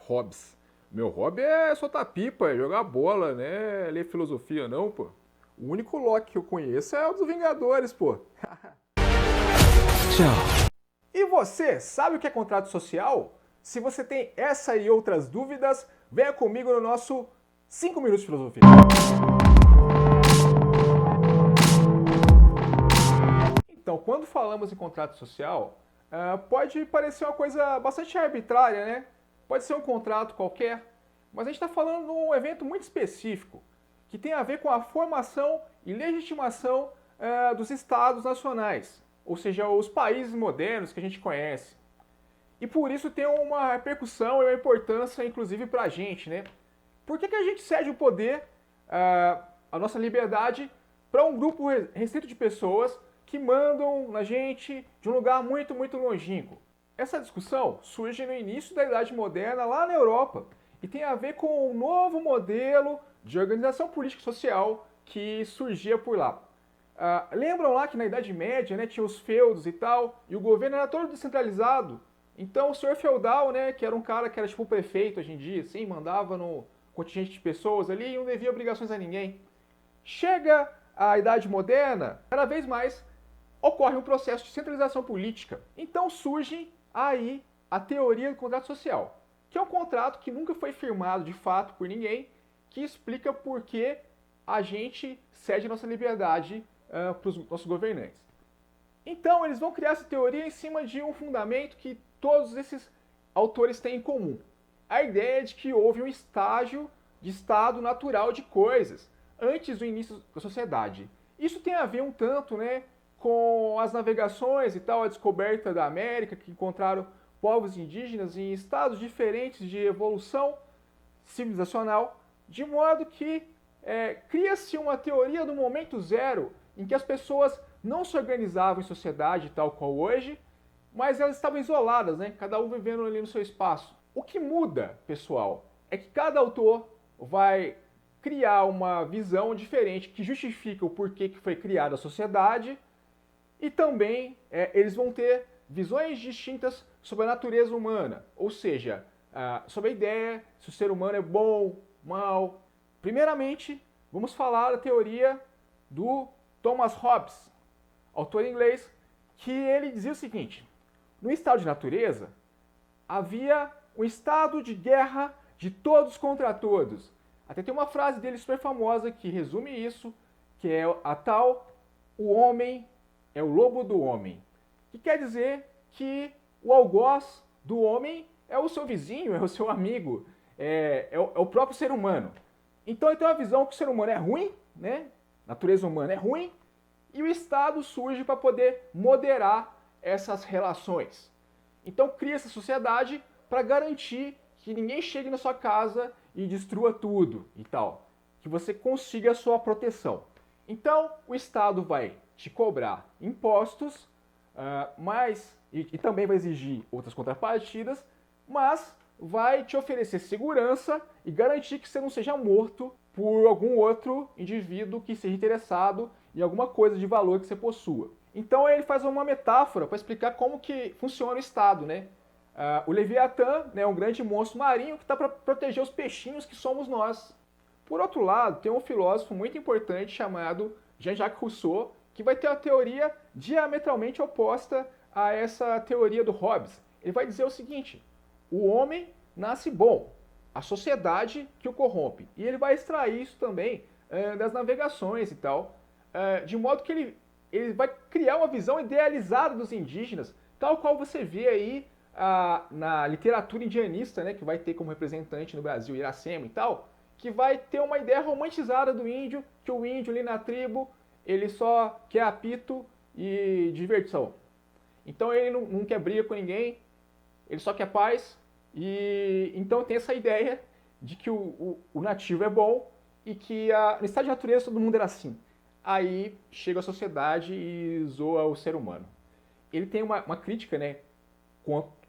Hobbies. Meu hobby é soltar pipa, é jogar bola, né? Ler filosofia não, pô. O único Loki que eu conheço é o dos Vingadores, pô. Tchau. E você, sabe o que é contrato social? Se você tem essa e outras dúvidas, venha comigo no nosso 5 minutos de filosofia. Então, quando falamos em contrato social, pode parecer uma coisa bastante arbitrária, né? Pode ser um contrato qualquer, mas a gente está falando de um evento muito específico, que tem a ver com a formação e legitimação dos estados nacionais, ou seja, os países modernos que a gente conhece. E por isso tem uma repercussão e uma importância, inclusive, para a gente, né? Por que a gente cede o poder, a nossa liberdade, para um grupo restrito de pessoas que mandam na gente de um lugar muito, muito longínquo? Essa discussão surge no início da Idade Moderna, lá na Europa, e tem a ver com um novo modelo de organização política e social que surgia por lá. Lembram lá que na Idade Média, né, tinha os feudos e tal, e o governo era todo descentralizado. Então o senhor feudal, né, que era um cara que era tipo o prefeito hoje em dia, assim, mandava no contingente de pessoas ali e não devia obrigações a ninguém. Chega a Idade Moderna, cada vez mais ocorre um processo de centralização política. Então surge aí a teoria do contrato social, que é um contrato que nunca foi firmado de fato por ninguém, que explica por que a gente cede nossa liberdade para os nossos governantes. Então eles vão criar essa teoria em cima de um fundamento que todos esses autores têm em comum. A ideia de que houve um estágio de estado natural de coisas antes do início da sociedade. Isso tem a ver um tanto, né, com as navegações e tal, a descoberta da América, que encontraram povos indígenas em estados diferentes de evolução civilizacional, de modo que cria-se uma teoria do momento zero, em que as pessoas não se organizavam em sociedade tal qual hoje, mas elas estavam isoladas, né? Cada um vivendo ali no seu espaço. O que muda, pessoal, é que cada autor vai criar uma visão diferente que justifica o porquê que foi criada a sociedade, e também eles vão ter visões distintas sobre a natureza humana, ou seja, sobre a ideia se o ser humano é bom, mal. Primeiramente, vamos falar da teoria do Thomas Hobbes, autor inglês, que ele dizia o seguinte: no estado de natureza, havia um estado de guerra de todos contra todos. Até tem uma frase dele super famosa que resume isso, que é a tal: o homem é o lobo do homem. Que quer dizer que o algoz do homem é o seu vizinho, é o seu amigo, é o próprio ser humano. Então ele tem uma visão que o ser humano é ruim, né? A natureza humana é ruim, e o Estado surge para poder moderar essas relações. Então cria essa sociedade para garantir que ninguém chegue na sua casa e destrua tudo e tal. Que você consiga a sua proteção. Então o Estado vai te cobrar impostos, e também vai exigir outras contrapartidas, mas vai te oferecer segurança e garantir que você não seja morto por algum outro indivíduo que seja interessado em alguma coisa de valor que você possua. Então ele faz uma metáfora para explicar como que funciona o Estado, né? O Leviatã, né, é um grande monstro marinho que está para proteger os peixinhos que somos nós. Por outro lado, tem um filósofo muito importante chamado Jean-Jacques Rousseau, que vai ter uma teoria diametralmente oposta a essa teoria do Hobbes. Ele vai dizer o seguinte: o homem nasce bom, a sociedade que o corrompe. E ele vai extrair isso também das navegações e tal, de modo que ele vai criar uma visão idealizada dos indígenas, tal qual você vê aí na literatura indianista, né, que vai ter como representante no Brasil Iracema e tal, que vai ter uma ideia romantizada do índio, que o índio ali na tribo, ele só quer apito e diversão. Então ele não quer briga com ninguém, ele só quer paz, e então tem essa ideia de que o nativo é bom e que no estado de natureza todo mundo era assim. Aí chega a sociedade e zoa o ser humano. Ele tem uma crítica, né,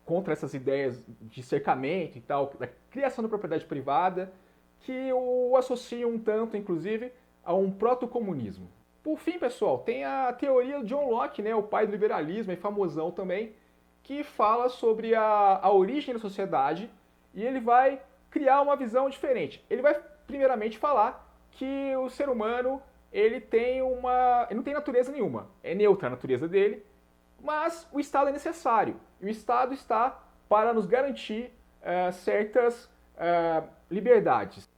contra essas ideias de cercamento e tal, da criação da propriedade privada, que o associa um tanto, inclusive, a um proto-comunismo. Por fim, pessoal, tem a teoria de John Locke, né, o pai do liberalismo, e famosão também, que fala sobre a origem da sociedade e ele vai criar uma visão diferente. Ele vai primeiramente falar que o ser humano ele não tem natureza nenhuma, é neutra a natureza dele, mas o Estado é necessário. E o Estado está para nos garantir certas liberdades.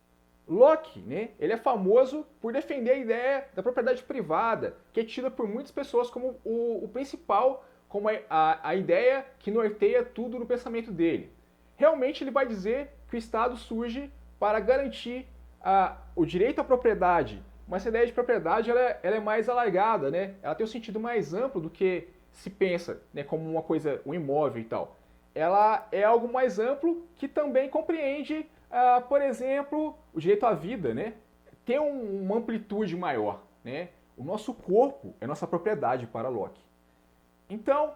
Locke, né, ele é famoso por defender a ideia da propriedade privada, que é tida por muitas pessoas como o principal, como a ideia que norteia tudo no pensamento dele. Realmente ele vai dizer que o Estado surge para garantir o direito à propriedade, mas essa ideia de propriedade ela é mais alargada, né? Ela tem um sentido mais amplo do que se pensa, né, como uma coisa, um imóvel e tal. Ela é algo mais amplo que também compreende, por exemplo, o direito à vida, né? Tem uma amplitude maior, né? O nosso corpo é nossa propriedade para Locke. Então,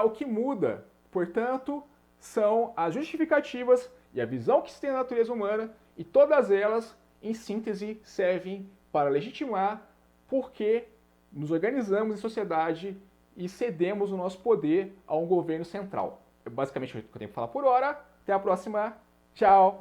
o que muda, portanto, são as justificativas e a visão que se tem da natureza humana, e todas elas, em síntese, servem para legitimar por que nos organizamos em sociedade e cedemos o nosso poder a um governo central. É basicamente o que eu tenho que falar por hora. Até a próxima. Tchau!